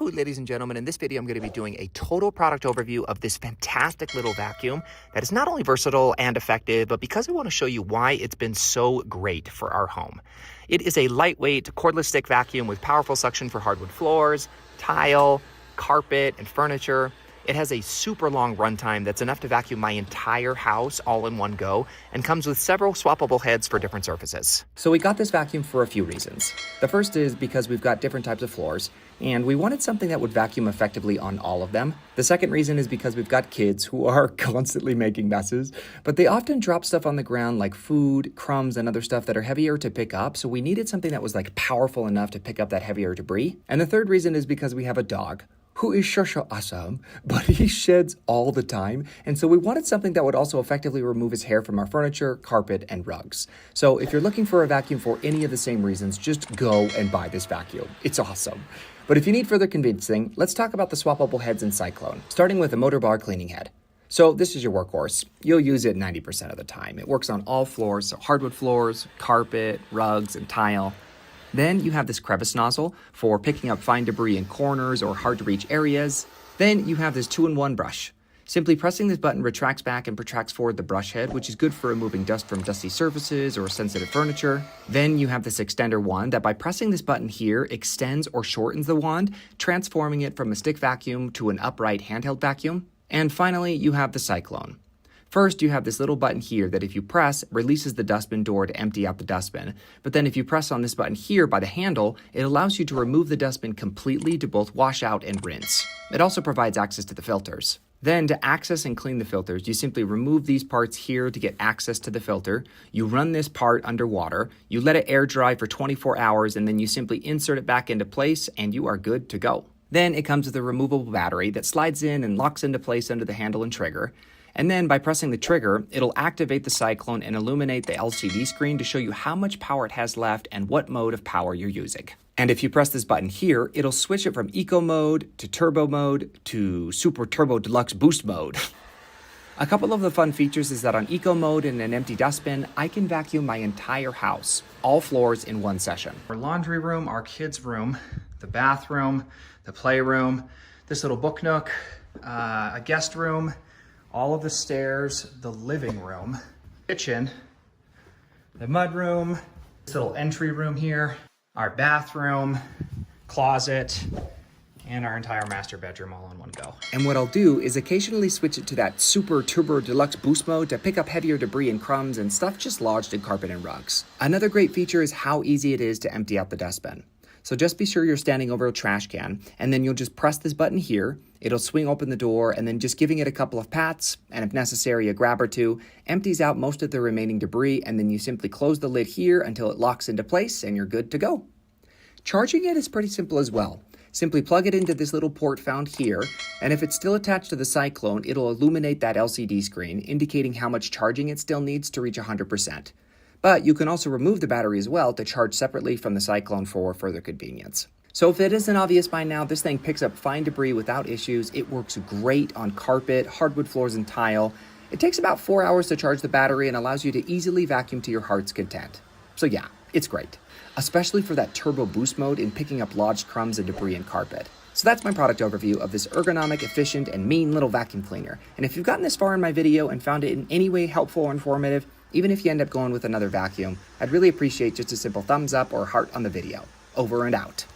Yahoo, ladies and gentlemen. In this video, I'm going to be doing a total product overview of this fantastic little vacuum that is not only versatile and effective, but because I want to show you why it's been so great for our home. It is a lightweight cordless stick vacuum with powerful suction for hardwood floors, tile, carpet, and furniture. It has a super long runtime that's enough to vacuum my entire house all in one go, and comes with several swappable heads for different surfaces. So we got this vacuum for a few reasons. The first is because we've got different types of floors, and we wanted something that would vacuum effectively on all of them. The second reason is because we've got kids who are constantly making messes, but they often drop stuff on the ground like food, crumbs, and other stuff that are heavier to pick up, so we needed something that was like powerful enough to pick up that heavier debris. And the third reason is because we have a dog who is shusha awesome, but he sheds all the time. And so we wanted something that would also effectively remove his hair from our furniture, carpet, and rugs. So if you're looking for a vacuum for any of the same reasons, just go and buy this vacuum. It's awesome. But if you need further convincing, let's talk about the swappable heads in Cyclone, starting with a motor bar cleaning head. So this is your workhorse. You'll use it 90% of the time. It works on all floors, so hardwood floors, carpet, rugs, and tile. Then you have this crevice nozzle for picking up fine debris in corners or hard to reach areas. Then you have this 2-in-1 brush. Simply pressing this button retracts back and protracts forward the brush head, which is good for removing dust from dusty surfaces or sensitive furniture. Then you have this extender wand that by pressing this button here extends or shortens the wand, transforming it from a stick vacuum to an upright handheld vacuum. And finally, you have the Cyclone. First, you have this little button here that if you press, releases the dustbin door to empty out the dustbin. But then if you press on this button here by the handle, it allows you to remove the dustbin completely to both wash out and rinse. It also provides access to the filters. Then to access and clean the filters, you simply remove these parts here to get access to the filter. You run this part underwater, you let it air dry for 24 hours, and then you simply insert it back into place and you are good to go. Then it comes with a removable battery that slides in and locks into place under the handle and trigger. And then by pressing the trigger, it'll activate the Cyclone and illuminate the LCD screen to show you how much power it has left and what mode of power you're using. And if you press this button here, it'll switch it from eco mode to turbo mode to super turbo deluxe boost mode. A couple of the fun features is that on eco mode and an empty dustbin, I can vacuum my entire house, all floors in one session. Our laundry room, our kids' room, the bathroom, the playroom, this little book nook, a guest room, all of the stairs, the living room, kitchen, the mudroom, this little entry room here, our bathroom, closet, and our entire master bedroom all in one go. And what I'll do is occasionally switch it to that super turbo deluxe boost mode to pick up heavier debris and crumbs and stuff just lodged in carpet and rugs. Another great feature is how easy it is to empty out the dustbin. So just be sure you're standing over a trash can, and then you'll just press this button here. It'll swing open the door, and then just giving it a couple of pats, and if necessary, a grab or two, empties out most of the remaining debris, and then you simply close the lid here until it locks into place, and you're good to go. Charging it is pretty simple as well. Simply plug it into this little port found here, and if it's still attached to the Cyclone, it'll illuminate that LCD screen, indicating how much charging it still needs to reach 100%. But you can also remove the battery as well to charge separately from the Cyclone for further convenience. So if it isn't obvious by now, this thing picks up fine debris without issues. It works great on carpet, hardwood floors, and tile. It takes about 4 hours to charge the battery and allows you to easily vacuum to your heart's content. So yeah, it's great, especially for that turbo boost mode in picking up lodged crumbs and debris in carpet. So that's my product overview of this ergonomic, efficient, and mean little vacuum cleaner. And if you've gotten this far in my video and found it in any way helpful or informative, even if you end up going with another vacuum, I'd really appreciate just a simple thumbs up or heart on the video. Over and out.